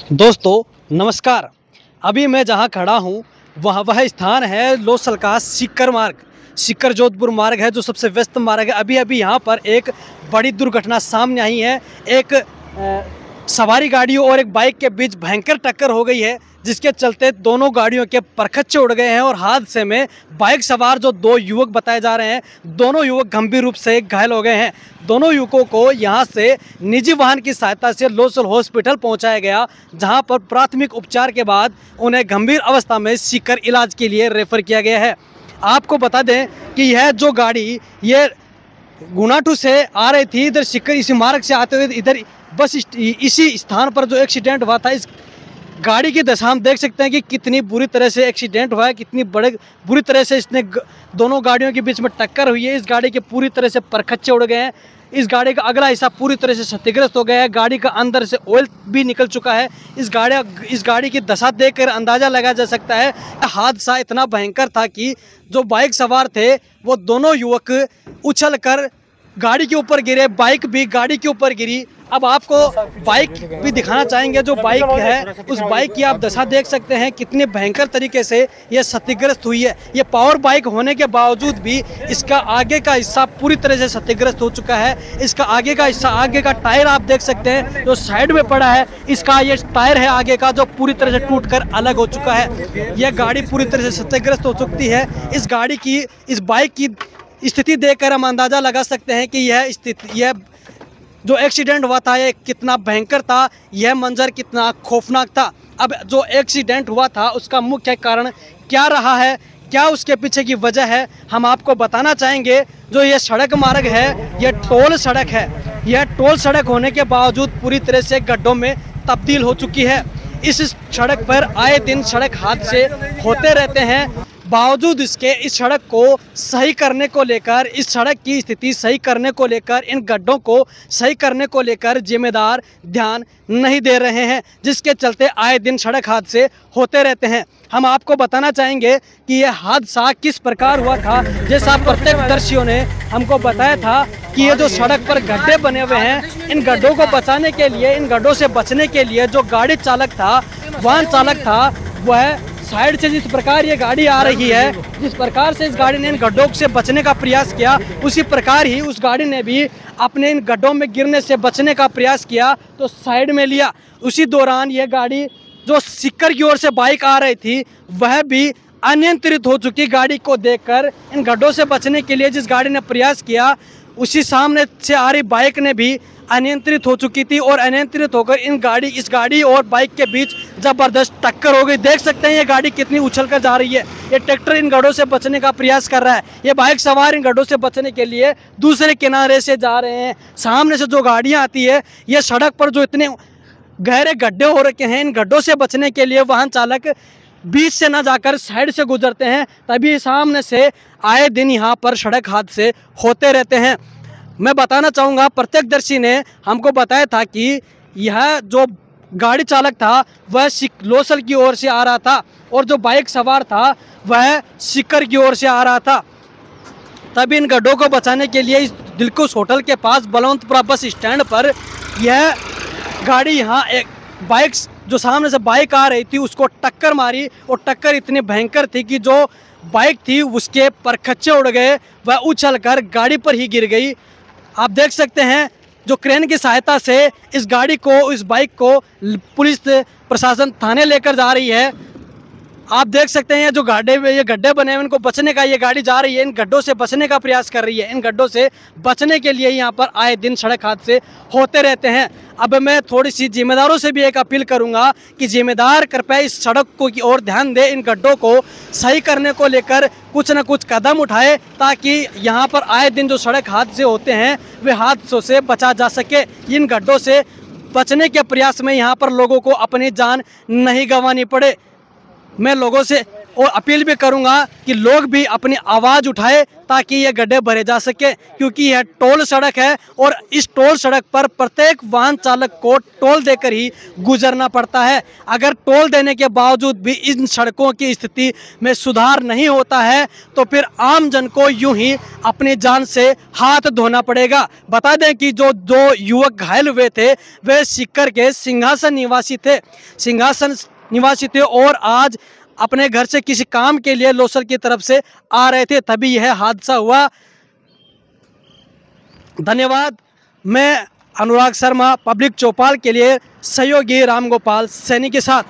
दोस्तों नमस्कार। अभी मैं जहां खड़ा हूं वह स्थान है लोसल का सीकर मार्ग, सीकर जोधपुर मार्ग है जो सबसे व्यस्त मार्ग है। अभी यहां पर एक बड़ी दुर्घटना सामने आई है। एक सवारी गाड़ियों और एक बाइक के बीच भयंकर टक्कर हो गई है, जिसके चलते दोनों गाड़ियों के परखच्चे उड़ गए हैं और हादसे में बाइक सवार जो दो युवक बताए जा रहे हैं, दोनों युवक गंभीर रूप से घायल हो गए हैं। दोनों युवकों को यहां से निजी वाहन की सहायता से लोसल हॉस्पिटल पहुंचाया गया, जहां पर प्राथमिक उपचार के बाद उन्हें गंभीर अवस्था में सीकर इलाज के लिए रेफर किया गया है। आपको बता दें कि यह जो गाड़ी ये गुनाटू से आ रही थी, इधर सीकर इसी मार्ग से आते हुए इधर बस इसी स्थान पर जो एक्सीडेंट हुआ था, इस गाड़ी की दशा हम देख सकते हैं कि कितनी बुरी तरह से एक्सीडेंट हुआ है, कितनी बुरी तरह से इसने दोनों गाड़ियों के बीच में टक्कर हुई है। इस गाड़ी के पूरी तरह से परखच्चे उड़ गए हैं। इस गाड़ी का अगला हिस्सा पूरी तरह से क्षतिग्रस्त हो गया है। गाड़ी का अंदर से ऑयल भी निकल चुका है। इस गाड़ी की दशा देखकर अंदाज़ा लगाया जा सकता है हादसा इतना भयंकर था कि जो बाइक सवार थे वो दोनों युवक उछलकर गाड़ी के ऊपर गिरे, बाइक भी गाड़ी के ऊपर गिरी। अब आपको बाइक भी दिखाना चाहेंगे। जो बाइक है उस बाइक की आप दशा देख सकते हैं कितने भयंकर तरीके से यह क्षतिग्रस्त हुई है। ये पावर बाइक होने के बावजूद भी इसका आगे का हिस्सा पूरी तरह से क्षतिग्रस्त हो चुका है। इसका आगे का हिस्सा, आगे का टायर आप देख सकते हैं जो साइड में पड़ा है, इसका ये टायर है आगे का जो पूरी तरह से टूटकर अलग हो चुका है। यह गाड़ी पूरी तरह से क्षतिग्रस्त हो चुकी है। इस बाइक की स्थिति देखकर हम अंदाज़ा लगा सकते हैं कि यह जो एक्सीडेंट हुआ था ये कितना भयंकर था, यह मंजर कितना खौफनाक था। अब जो एक्सीडेंट हुआ था उसका मुख्य कारण क्या रहा है, क्या उसके पीछे की वजह है, हम आपको बताना चाहेंगे। जो ये सड़क मार्ग है यह टोल सड़क है। यह टोल सड़क होने के बावजूद पूरी तरह से गड्ढों में तब्दील हो चुकी है। इस सड़क पर आए दिन सड़क हादसे होते रहते हैं। बावजूद इसके इस सड़क को सही करने को लेकर, इस सड़क की स्थिति सही करने को लेकर, इन गड्ढों को सही करने को लेकर जिम्मेदार ध्यान नहीं दे रहे हैं, जिसके चलते आए दिन सड़क हादसे होते रहते हैं। हम आपको बताना चाहेंगे कि यह हादसा किस प्रकार हुआ था। जैसा प्रत्यक्षदर्शियों ने हमको बताया था कि ये जो सड़क पर गड्ढे बने हुए हैं, इन गड्ढों को बचाने के लिए, इन गड्ढों से बचने के लिए जो गाड़ी चालक था, वाहन चालक था, वह साइड से जिस प्रकार ये गाड़ी आ रही है, जिस प्रकार से इस गाड़ी ने इन गड्ढों से बचने का प्रयास किया, उसी प्रकार ही उस गाड़ी ने भी अपने इन गड्ढों में गिरने से बचने का प्रयास किया तो साइड में लिया। उसी दौरान यह गाड़ी जो सीकर की ओर से बाइक आ रही थी वह भी अनियंत्रित हो चुकी। गाड़ी को देखकर इन गड्ढों से बचने के लिए जिस गाड़ी ने प्रयास किया, उसी सामने से आ रही बाइक ने भी अनियंत्रित हो चुकी थी और अनियंत्रित होकर इस गाड़ी और बाइक के बीच जबरदस्त टक्कर हो गई। देख सकते हैं ये गाड़ी कितनी उछल कर जा रही है। ये ट्रैक्टर इन गड्ढों से बचने का प्रयास कर रहा है। ये बाइक सवार इन गड्ढों से बचने के लिए दूसरे किनारे से जा रहे हैं। सामने से जो गाड़ियां आती है, ये सड़क पर जो इतने गहरे गड्ढे हो रखे हैं, इन गड्ढों से बचने के लिए वाहन चालक बीच से ना जाकर साइड से गुजरते हैं, तभी सामने से आए दिन यहाँ पर सड़क हादसे होते रहते हैं। मैं बताना चाहूँगा, प्रत्यक्षदर्शी ने हमको बताया था कि यह जो गाड़ी चालक था वह लोसल की ओर से आ रहा था और जो बाइक सवार था वह सीकर की ओर से आ रहा था। तभी इन गड्ढों को बचाने के लिए इस दिलकुश होटल के पास बलवंतपुरा बस स्टैंड पर यह गाड़ी यहाँ एक बाइक जो सामने से बाइक आ रही थी उसको टक्कर मारी और टक्कर इतनी भयंकर थी कि जो बाइक थी उसके परखच्चे उड़ गए, वह उछलकर गाड़ी पर ही गिर गई। आप देख सकते हैं जो क्रेन की सहायता से इस गाड़ी को, इस बाइक को पुलिस प्रशासन थाने लेकर जा रही है। आप देख सकते हैं जो ये गड्ढे बने हैं, इनको बचने का ये गाड़ी जा रही है, इन गड्ढों से बचने का प्रयास कर रही है। इन गड्ढों से बचने के लिए यहाँ पर आए दिन सड़क हादसे होते रहते हैं। अब मैं थोड़ी सी जिम्मेदारों से भी एक अपील करूँगा कि जिम्मेदार कृपया इस सड़क को की ओर ध्यान दें, इन गड्ढों को सही करने को लेकर कुछ न कुछ कदम उठाए, ताकि यहाँ पर आए दिन जो सड़क हादसे होते हैं वे हादसों से बचा जा सके। इन गड्ढों से बचने के प्रयास में यहाँ पर लोगों को अपनी जान नहीं गंवानी पड़े। मैं लोगों से और अपील भी करूंगा कि लोग भी अपनी आवाज़ उठाए ताकि ये गड्ढे भरे जा सके, क्योंकि यह टोल सड़क है और इस टोल सड़क पर प्रत्येक वाहन चालक को टोल देकर ही गुजरना पड़ता है। अगर टोल देने के बावजूद भी इन सड़कों की स्थिति में सुधार नहीं होता है तो फिर आम जन को यूं ही अपनी जान से हाथ धोना पड़ेगा। बता दें कि जो दो युवक घायल हुए थे वे सीकर के सिंहासन निवासी थे और आज अपने घर से किसी काम के लिए लोसर की तरफ से आ रहे थे, तभी यह हादसा हुआ। धन्यवाद। मैं अनुराग शर्मा, पब्लिक चौपाल के लिए सहयोगी रामगोपाल सैनी के साथ।